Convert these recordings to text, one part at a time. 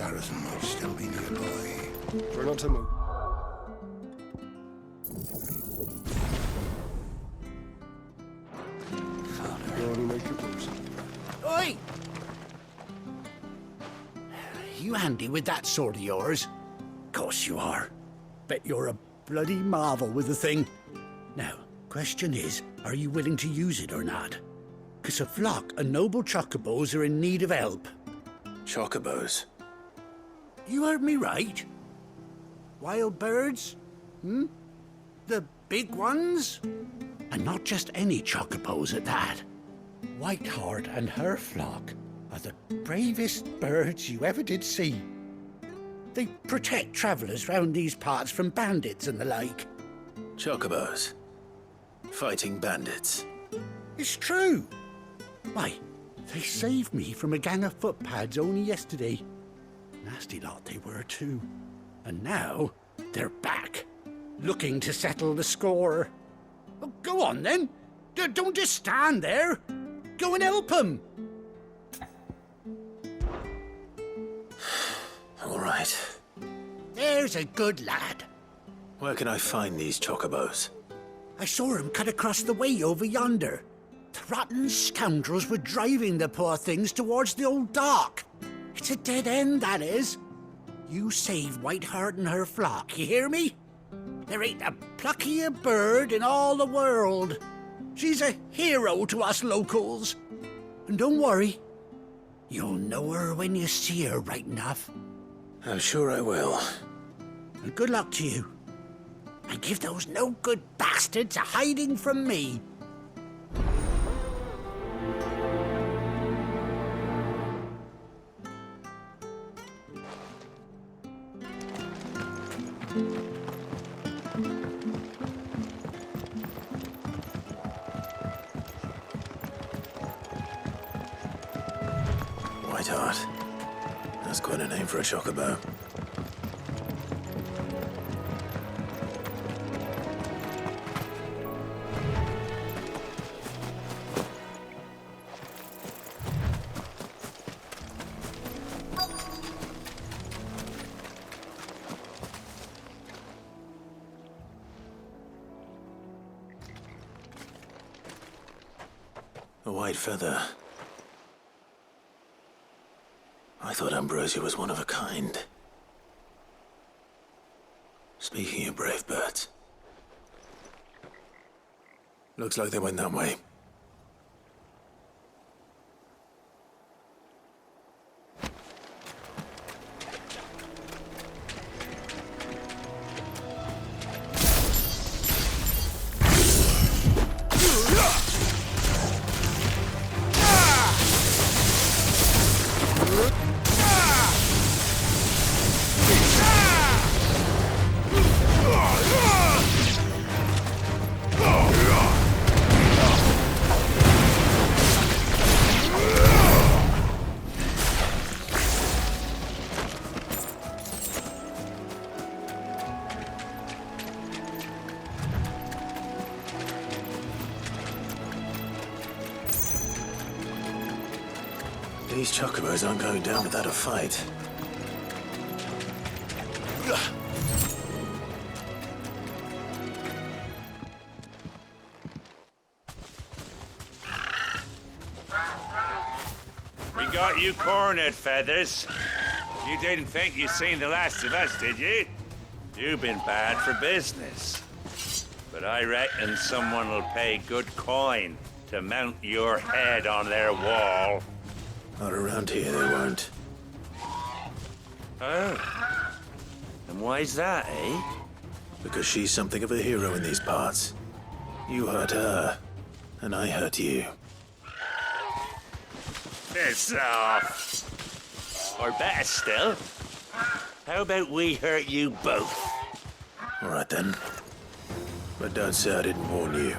garrison might still be nearby. Try not to move. You only make it worse. Oi! You handy with that sword of yours? Course you are. Bet you're a bloody marvel with the thing. Now, question is, are you willing to use it or not? 'Cause a flock of noble chocobos are in need of help. Chocobos? You heard me right. Wild birds? The big ones? And not just any chocobos at that. Whiteheart and her flock are the bravest birds you ever did see. They protect travellers round these parts from bandits and the like. Chocobos? Fighting bandits? It's true. Why, they saved me from a gang of footpads only yesterday. Nasty lot they were too. And now they're back, looking to settle the score. Well, go on then. Don't just stand there. Go and help them. All right. There's a good lad. Where can I find these chocobos? I saw him cut across the way over yonder. The rotten scoundrels were driving the poor things towards the old dock. It's a dead end, that is. You save Whiteheart and her flock, you hear me? There ain't a pluckier bird in all the world. She's a hero to us locals. And don't worry, you'll know her when you see her right enough. I'm sure I will. And good luck to you. And give those no-good bastards a hiding from me. Whiteheart. That's quite a name for a chocobo. A white feather. I thought Ambrosia was one of a kind. Speaking of brave birds. Looks like they went that way. These chocobos aren't going down without a fight. We got you cornered, Feathers. You didn't think you'd seen the last of us, did you? You've been bad for business. But I reckon someone will pay good coin to mount your head on their wall. Not around here, they won't. Oh. And why's that, eh? Because she's something of a hero in these parts. You hurt her, and I hurt you. Piss off. Or better still, how about we hurt you both? All right then. But don't say I didn't warn you.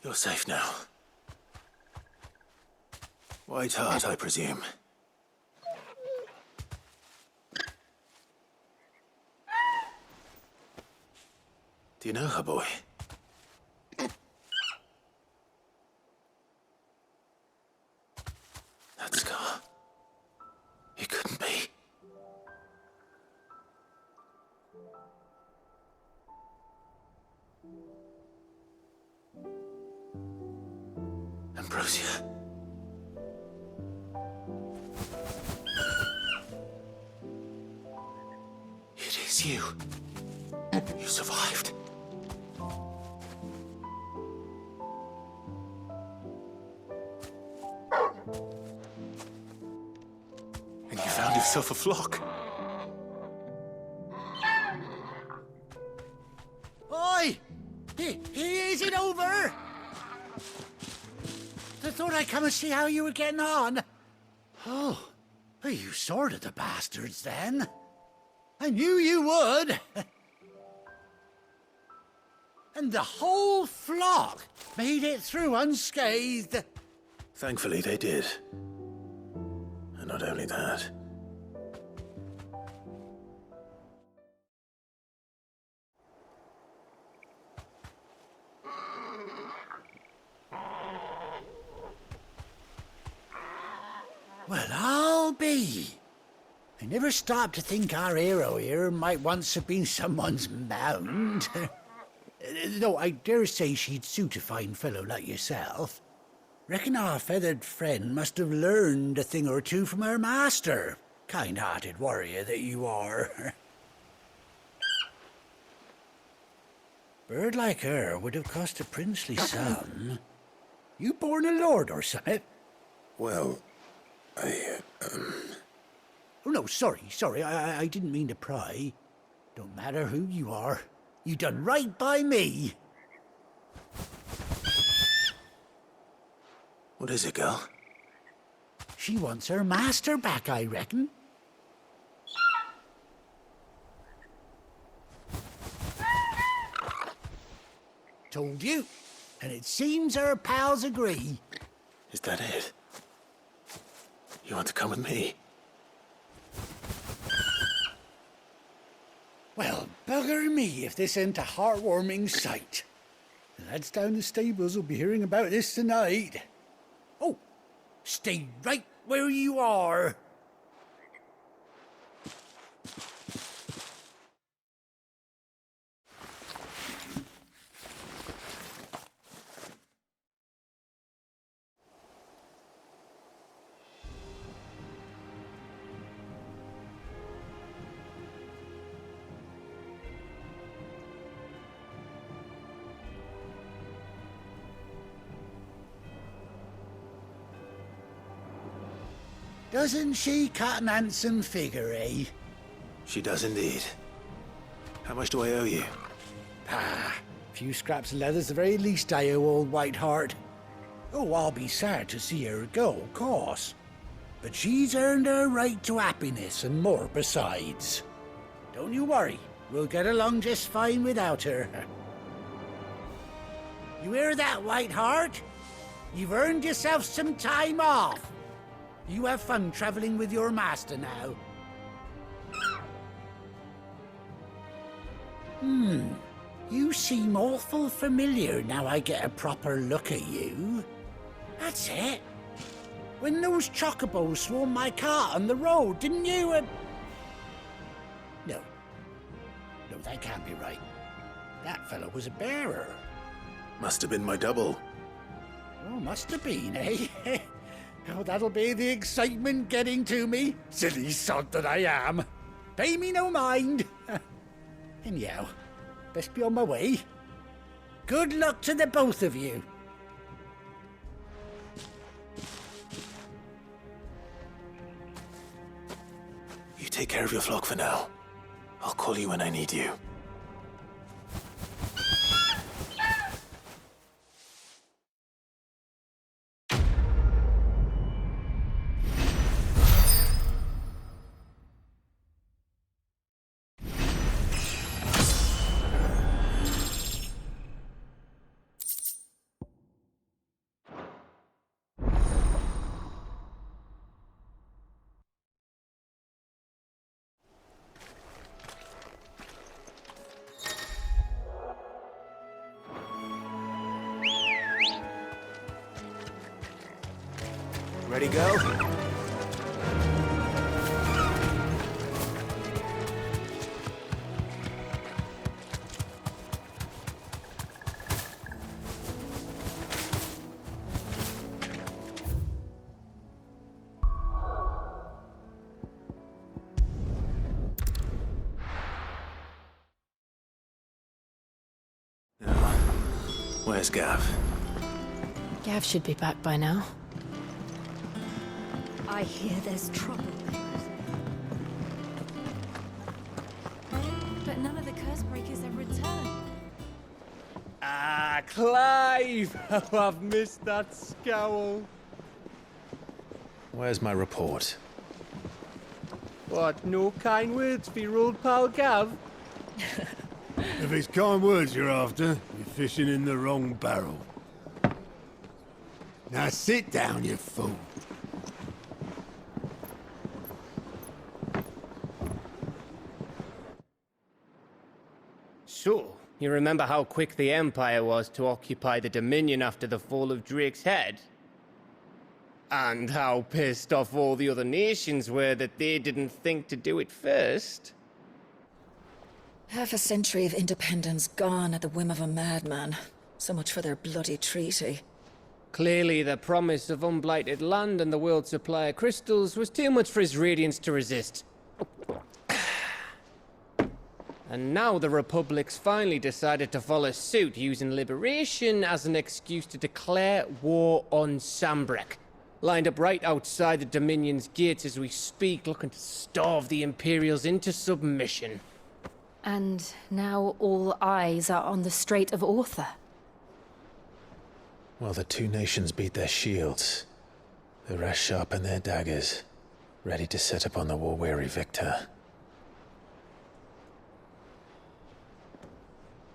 You're safe now. White Hart, I presume. Do you know her, boy? That scar. It couldn't be. Ambrosia. It is you. You survived. And you found yourself a flock. Oi! Is it over? I thought I'd come and see how you were getting on. Oh, you sorted the bastards then. I knew you would. And the whole flock made it through unscathed. Thankfully, they did. And not only that. Well, I'll be. I never stopped to think our hero here might once have been someone's mound. Though I dare say she'd suit a fine fellow like yourself. Reckon our feathered friend must have learned a thing or two from her master. Kind-hearted warrior that you are. Bird like her would have cost a princely sum. You born a lord or something? Well, Oh, no, sorry. I didn't mean to pry. Don't matter who you are. You done right by me. What is it, girl? She wants her master back, I reckon. Told you. And it seems her pals agree. Is that it? You want to come with me? Well, bugger me if this ain't a heartwarming sight. The lads down the stables will be hearing about this tonight. Oh, stay right where you are. Doesn't she cut an handsome figure, eh? She does indeed. How much do I owe you? A few scraps of leather's the very least I owe old White Hart. Oh, I'll be sad to see her go, of course. But she's earned her right to happiness and more besides. Don't you worry, we'll get along just fine without her. You hear that, White Hart? You've earned yourself some time off. You have fun traveling with your master now. You seem awful familiar now I get a proper look at you. That's it. When those chocobos swarmed my cart on the road, didn't you? No, that can't be right. That fellow was a bearer. Must have been my double. Oh, must have been, eh? Oh, that'll be the excitement getting to me. Silly sod that I am. Pay me no mind. Anyhow, best be on my way. Good luck to the both of you. You take care of your flock for now. I'll call you when I need you. pretty girl. Where's Gav? Gav should be back by now. I hear there's trouble. But none of the curse breakers have returned. Ah, Clive! Oh, I've missed that scowl. Where's my report? What, no kind words for your old pal Gav? If it's kind words you're after, you're fishing in the wrong barrel. Now sit down, you fool. So, you remember how quick the Empire was to occupy the Dominion after the fall of Drake's head? And how pissed off all the other nations were that they didn't think to do it first? Half a century of independence gone at the whim of a madman. So much for their bloody treaty. Clearly, the promise of unblighted land and the world's supply of crystals was too much for his radiance to resist. And now the Republic's finally decided to follow suit, using liberation as an excuse to declare war on Sambrek. Lined up right outside the Dominion's gates as we speak, looking to starve the Imperials into submission. And now all eyes are on the Strait of Author. Well, the two nations beat their shields. The rest sharpen their daggers, ready to set upon the war-weary victor.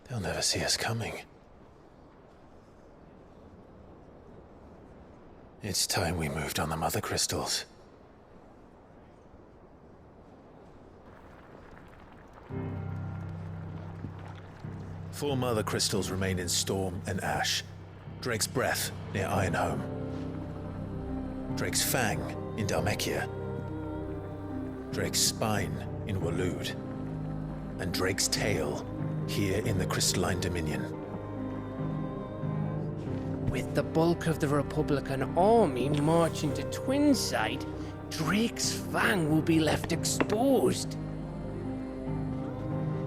They'll never see us coming. It's time we moved on the Mother Crystals. Four Mother Crystals remain in Storm and Ash. Drake's Breath near Ironhome. Drake's Fang in Dhalmekia. Drake's Spine in Waloed. And Drake's Tail here in the Crystalline Dominion. With the bulk of the Republican army marching to Twinside, Drake's Fang will be left exposed.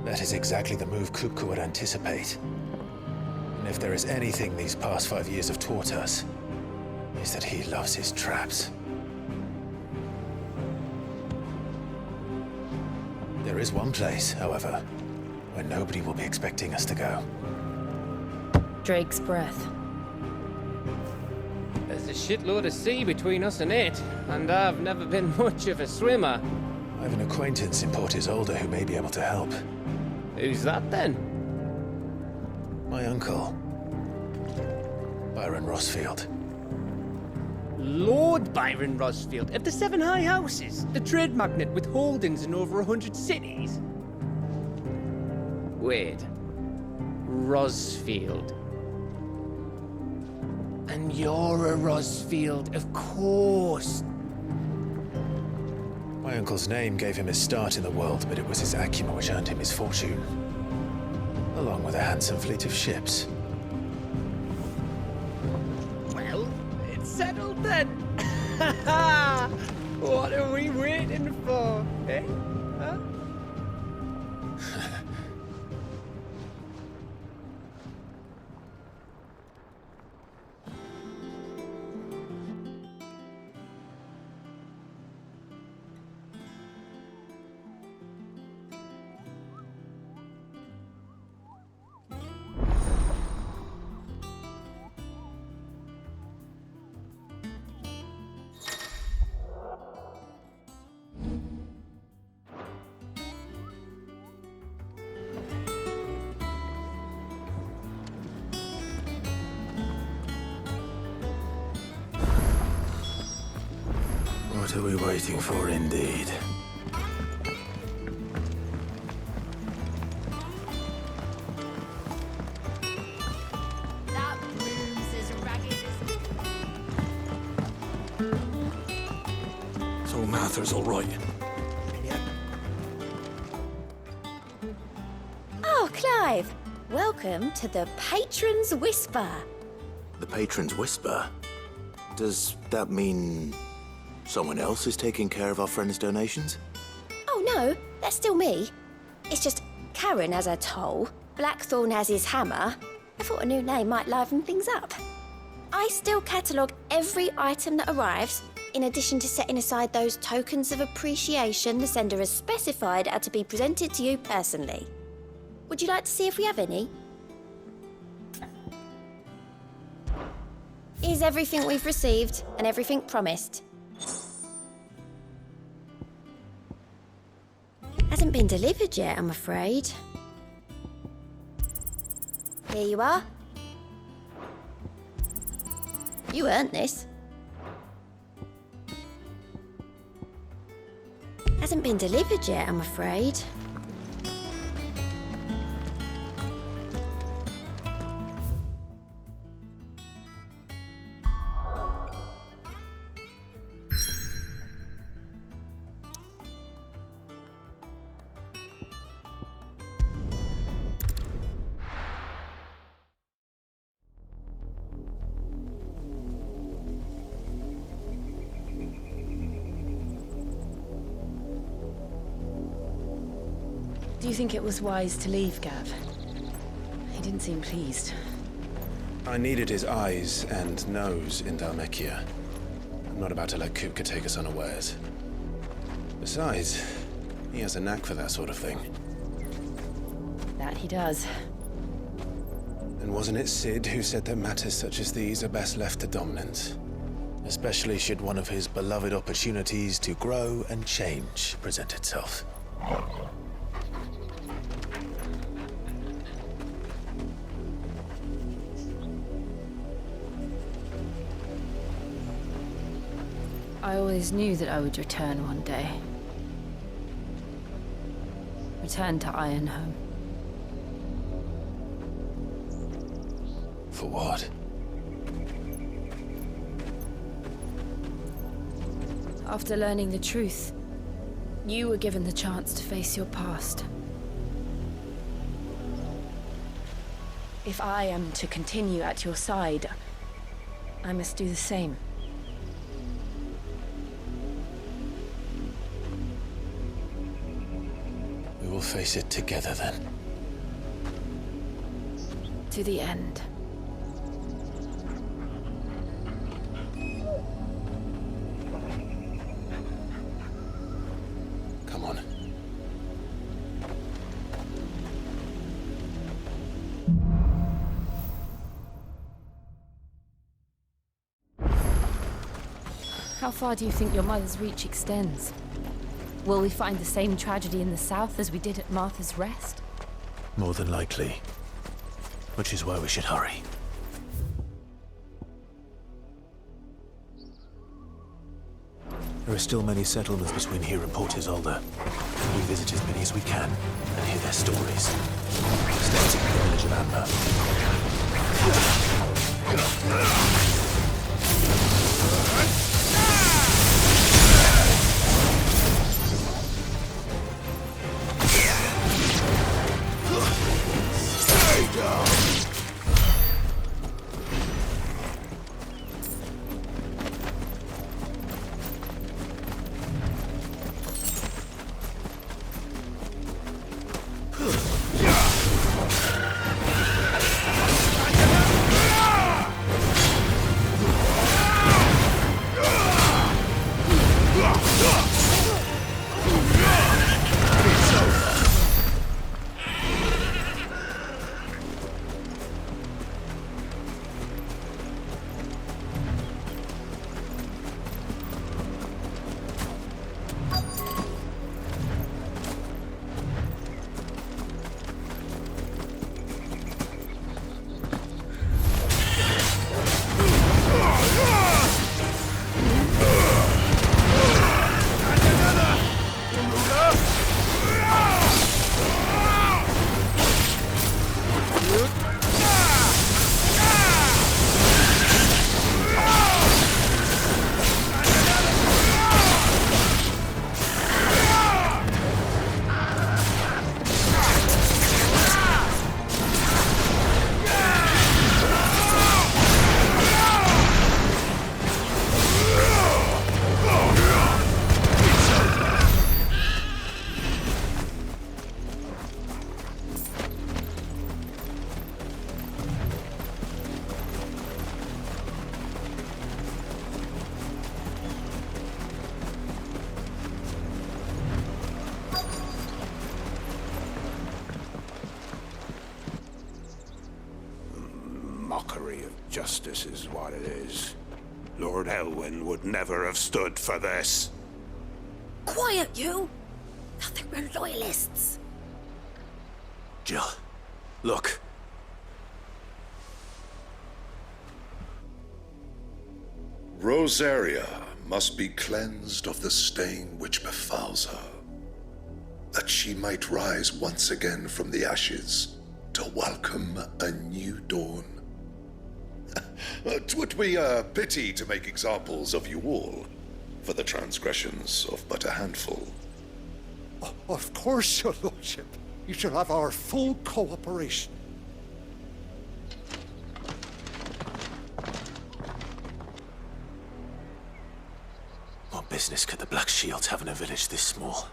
That is exactly the move Kupka would anticipate. And if there is anything these past 5 years have taught us, is that he loves his traps. There is one place, however, where nobody will be expecting us to go. Drake's Breath. There's a shitload of sea between us and it, and I've never been much of a swimmer. I have an acquaintance in Port Isolde who may be able to help. Who's that then? My uncle, Byron Rossfield. Lord Byron Rossfield of the Seven High Houses, the trade magnate with holdings in over 100 cities. Wait, Rossfield. And you're a Rossfield, of course. My uncle's name gave him his start in the world, but it was his acumen which earned him his fortune, along with a handsome fleet of ships. Well, it's settled then. What are we waiting for, eh? Huh? What are we waiting for, indeed? That room's as ragged as... Arthur's all right. Oh, Clive! Welcome to the Patron's Whisper. The Patron's Whisper? Does that mean someone else is taking care of our friend's donations? Oh no, that's still me. It's just Karen has her toll, Blackthorn has his hammer. I thought a new name might liven things up. I still catalogue every item that arrives, in addition to setting aside those tokens of appreciation the sender has specified are to be presented to you personally. Would you like to see if we have any? Here's everything we've received and everything promised. Hasn't been delivered yet, I'm afraid. Here you are. You earned this. Hasn't been delivered yet, I'm afraid. Do you think it was wise to leave, Gav? He didn't seem pleased. I needed his eyes and nose in Dhalmekia. I'm not about to let Kupka take us unawares. Besides, he has a knack for that sort of thing. That he does. And wasn't it Sid who said that matters such as these are best left to dominance? Especially should one of his beloved opportunities to grow and change present itself. I always knew that I would return one day. Return to Ironhome. For what? After learning the truth, you were given the chance to face your past. If I am to continue at your side, I must do the same. We will face it together then. To the end. Come on. How far do you think your mother's reach extends? Will we find the same tragedy in the south as we did at Martha's Rest? More than likely. Which is why we should hurry. There are still many settlements between here and Port Isolde. We visit as many as we can and hear their stories. Starting with the village of Amber. mockery of justice is what it is. Lord Elwyn would never have stood for this. Quiet, you! I think we're loyalists. Jill, look. Rosaria must be cleansed of the stain which befouls her, that she might rise once again from the ashes to welcome a new dawn. 'Twould be a pity to make examples of you all for the transgressions of but a handful. Of course, your lordship. You shall have our full cooperation. What business could the Black Shields have in a village this small?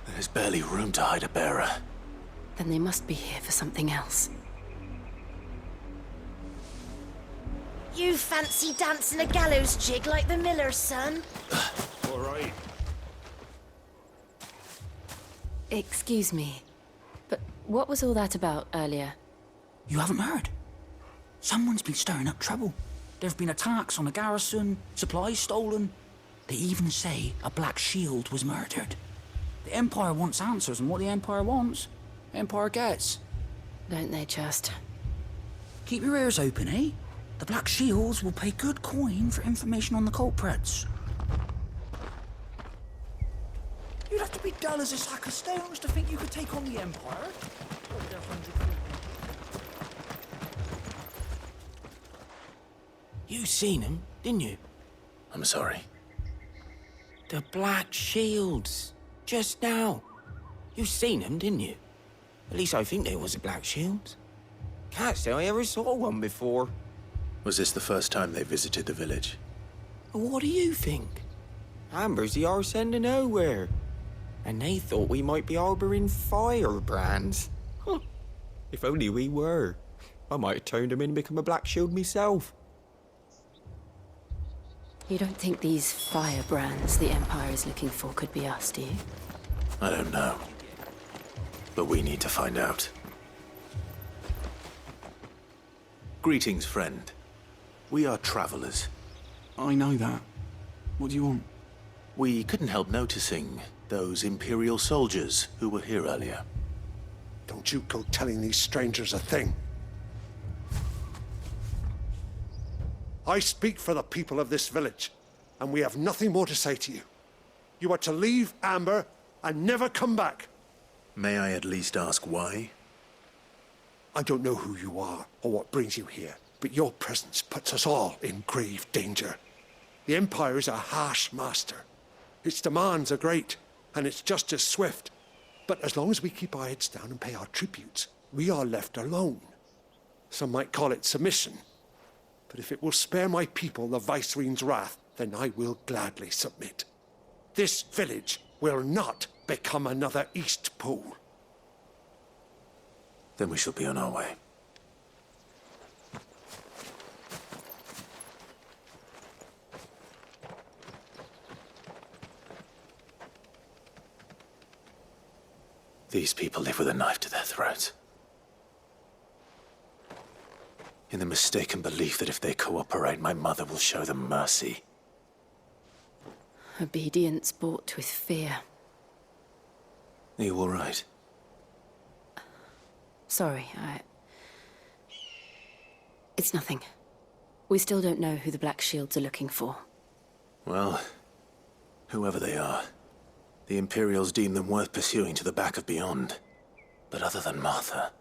There's barely room to hide a bearer. Then they must be here for something else. You fancy dancing a gallows jig like the miller's son? All right. Excuse me, but what was all that about earlier? You haven't heard? Someone's been stirring up trouble. There have been attacks on the garrison, supplies stolen. They even say a Black Shield was murdered. The Empire wants answers, and what the Empire wants, the Empire gets. Don't they just? Keep your ears open, eh? The Black Shields will pay good coin for information on the culprits. You'd have to be dull as a sack of stones to think you could take on the Empire. You seen him, didn't you? I'm sorry. The Black Shields. Just now. You seen them, didn't you? At least I think there was a Black Shield. Can't say I ever saw one before. Was this the first time they visited the village? What do you think? Amber's the arse end of nowhere. And they thought we might be harboring firebrands. Huh. If only we were. I might have turned them in and become a Black Shield myself. You don't think these firebrands the Empire is looking for could be us, do you? I don't know. But we need to find out. Greetings, friend. We are travelers. I know that. What do you want? We couldn't help noticing those Imperial soldiers who were here earlier. Don't you go telling these strangers a thing. I speak for the people of this village, and we have nothing more to say to you. You are to leave Amber and never come back. May I at least ask why? I don't know who you are or what brings you here, but your presence puts us all in grave danger. The Empire is a harsh master. Its demands are great, and its justice swift. But as long as we keep our heads down and pay our tributes, we are left alone. Some might call it submission. But if it will spare my people the Viceroy's wrath, then I will gladly submit. This village will not become another East Pool. Then we shall be on our way. These people live with a knife to their throats. In the mistaken belief that if they cooperate, my mother will show them mercy. Obedience bought with fear. Are you all right? Sorry, It's nothing. We still don't know who the Black Shields are looking for. Well, whoever they are, the Imperials deem them worth pursuing to the back of beyond. But other than Martha,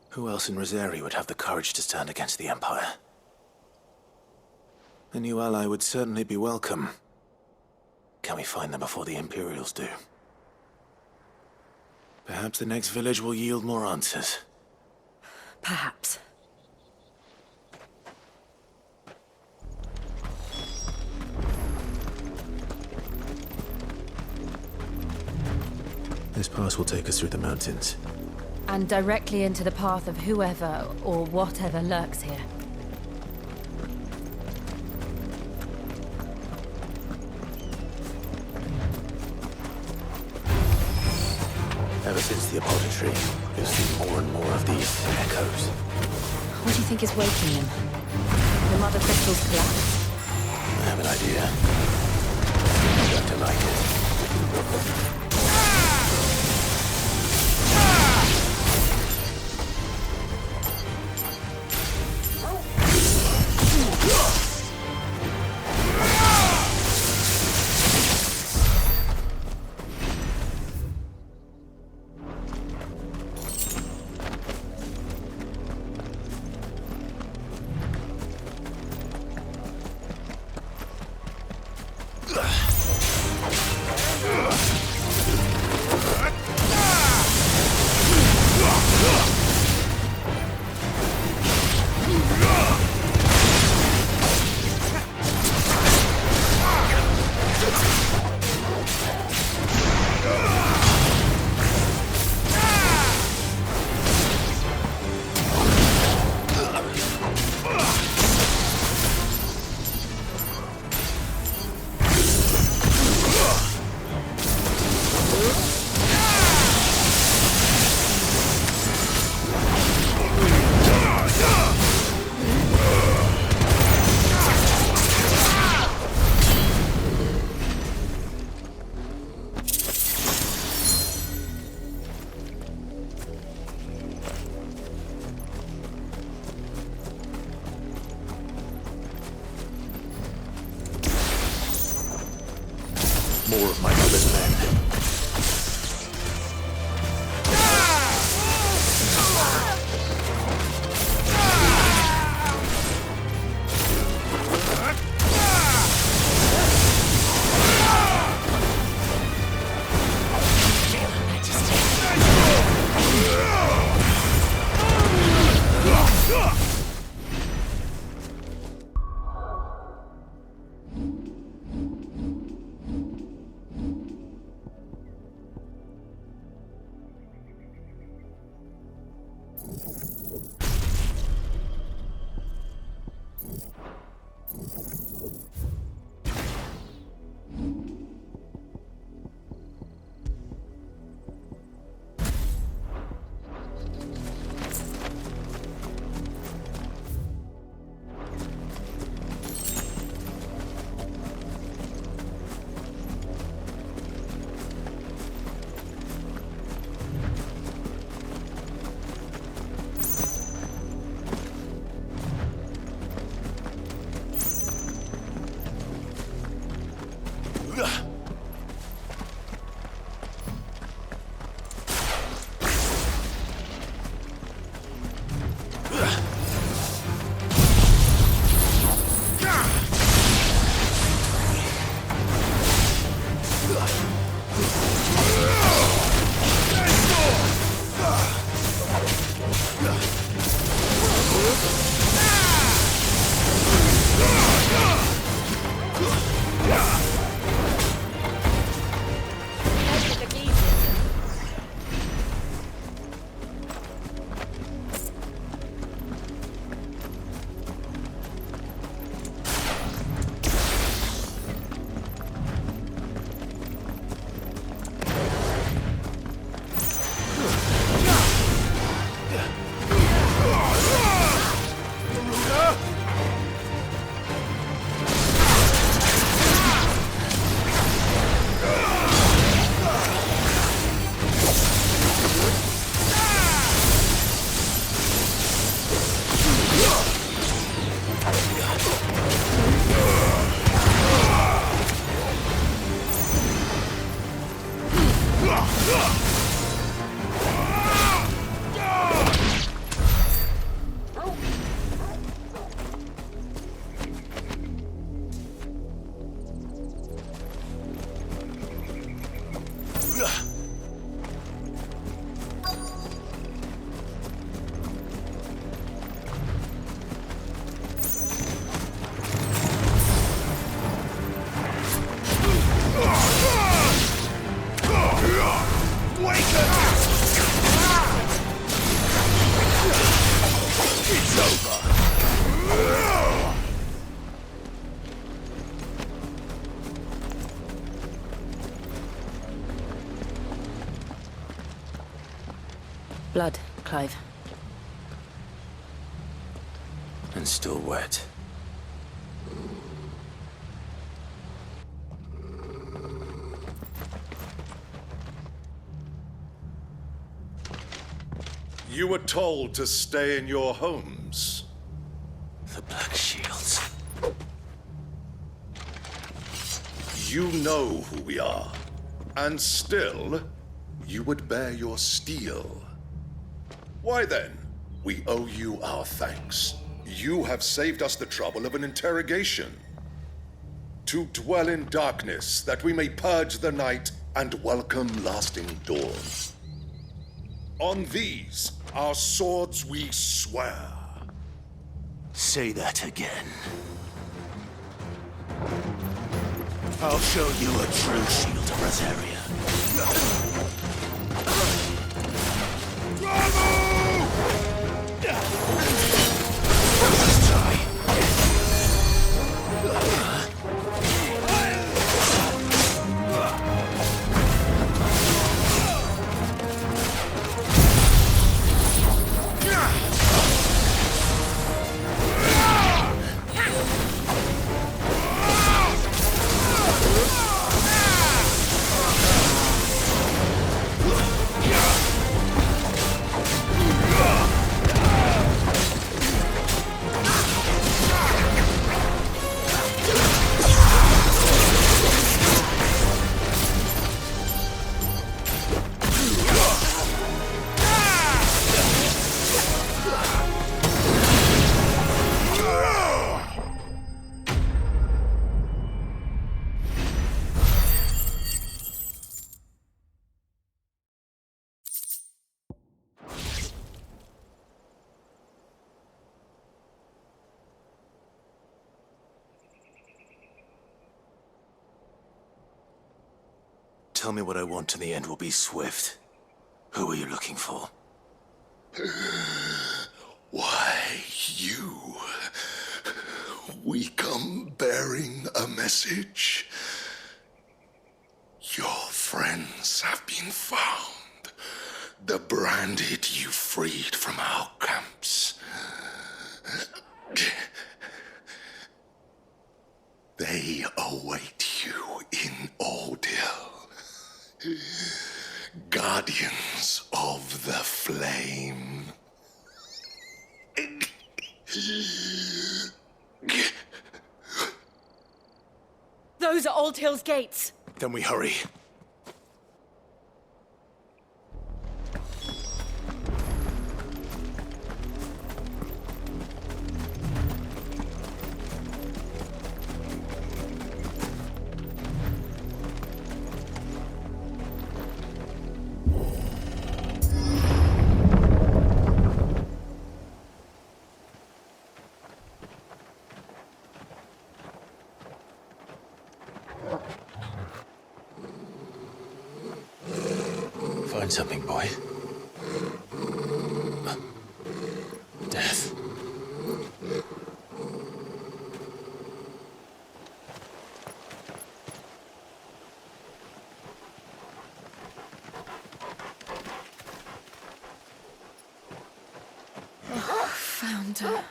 who else in Rosaria would have the courage to stand against the Empire? A new ally would certainly be welcome. Can we find them before the Imperials do? Perhaps the next village will yield more answers. Perhaps. This pass will take us through the mountains. And directly into the path of whoever or whatever lurks here. Ever since the apothecary, we've seen more and more of these echoes. What do you think is waking him? The Mother Crystal's collapse? I have an idea. I'm going to like it. More of my mother's men. Blood, Clive. And still wet. You were told to stay in your homes. The Black Shields. You know who we are. And still, you would bear your steel. Why then, we owe you our thanks. You have saved us the trouble of an interrogation. To dwell in darkness, that we may purge the night and welcome lasting dawn. On these, our swords we swear. Say that again. I'll show you a true shield of Rosaria. Let's try. Tell me what I want and the end will be swift. Who are you looking for? Why, you. We come bearing a message. Your friends have been found. The branded you freed from our camps. They await you in Oldhill. Guardians of the Flame. Those are Old Hill's gates. Then we hurry. Find something, boy. Death. Found her.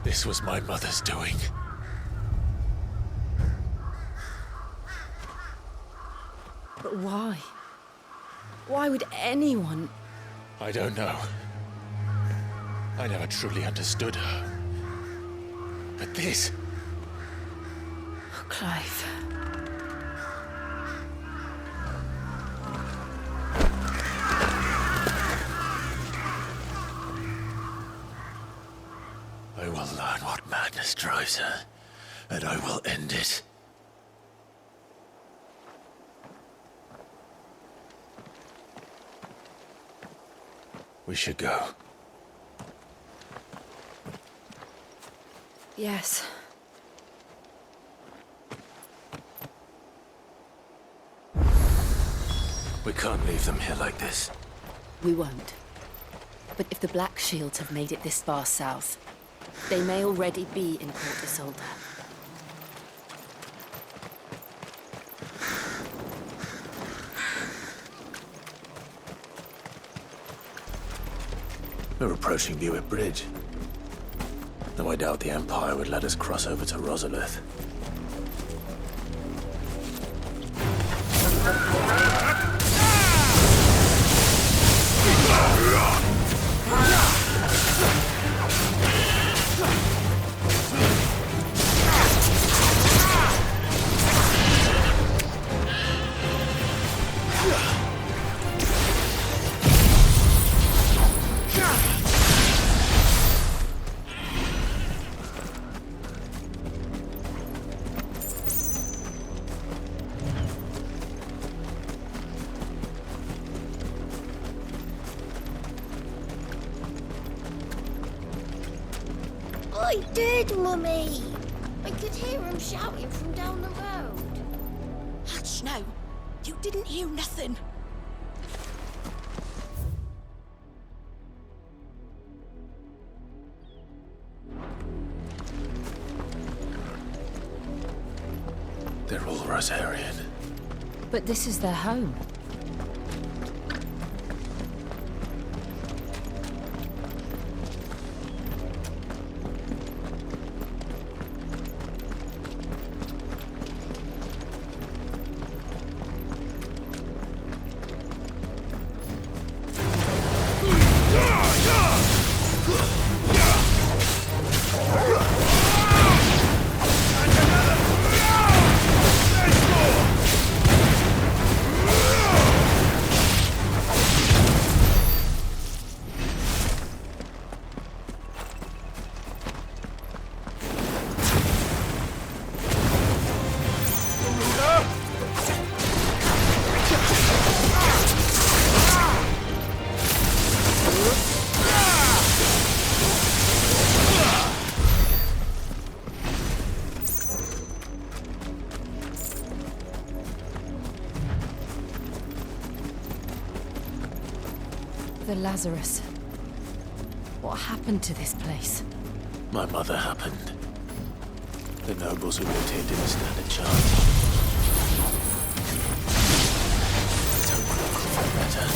This was my mother's doing. But why? Why would anyone... I don't know. I never truly understood her. But this... Oh, Clive. I will learn what madness drives her, and I will end it. We should go. Yes. We can't leave them here like this. We won't. But if the Black Shields have made it this far south, they may already be in Port Isolde. We're approaching Buick Bridge. Though I doubt the Empire would let us cross over to Rosalith. I did, Mummy! I could hear him shouting from down the road. Hush now! You didn't hear nothing! They're all Rosarian. But this is their home. The Lazarus. What happened to this place? My mother happened. The nobles who lived here didn't stand a chance. Don't look for better.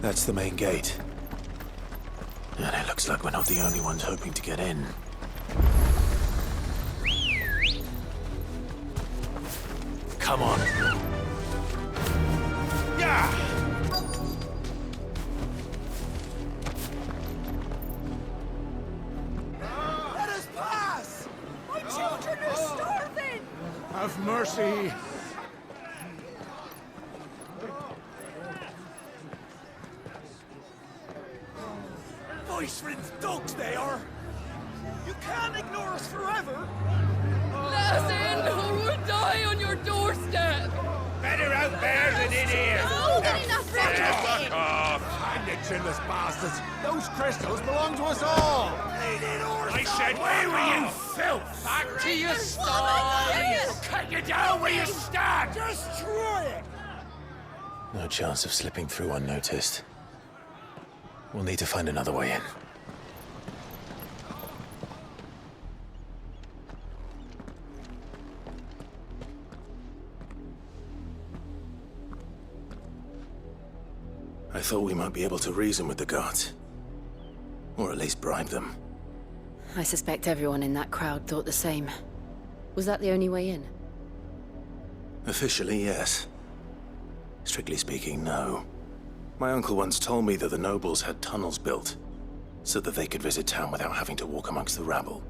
That's the main gate. And it looks like we're not the only ones hoping to get in. Come on. Yeah! Let us pass! My children are starving! Have mercy. Voice-rinsed dogs they are! You can't ignore us forever! Let us in, or we'll die on your doorstep! Better out there than in here! More than enough for Fuck off! Hang the chinless bastards. Those crystals belong to us all. I said, where were you, filth? Back to your sties! Cut you down where you stand! Destroy it! No chance of slipping through unnoticed. We'll need to find another way in. I thought we might be able to reason with the guards. Or at least bribe them. I suspect everyone in that crowd thought the same. Was that the only way in? Officially, yes. Strictly speaking, no. My uncle once told me that the nobles had tunnels built, so that they could visit town without having to walk amongst the rabble.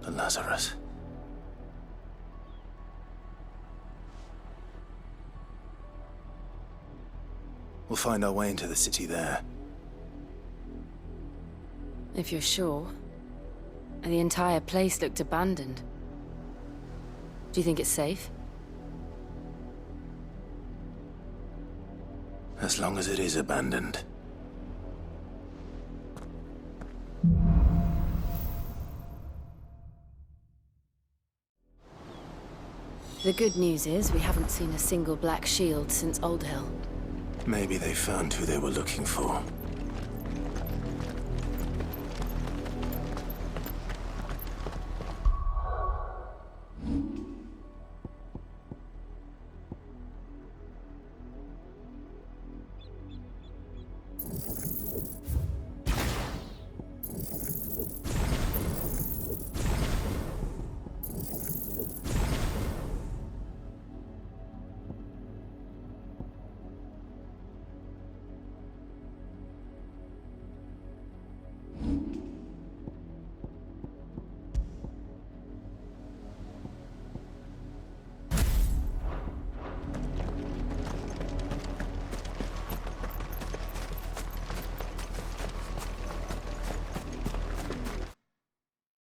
The Lazarus. We'll find our way into the city there. If you're sure. The entire place looked abandoned. Do you think it's safe? As long as it is abandoned. The good news is we haven't seen a single black shield since Old Hill. Maybe they found who they were looking for.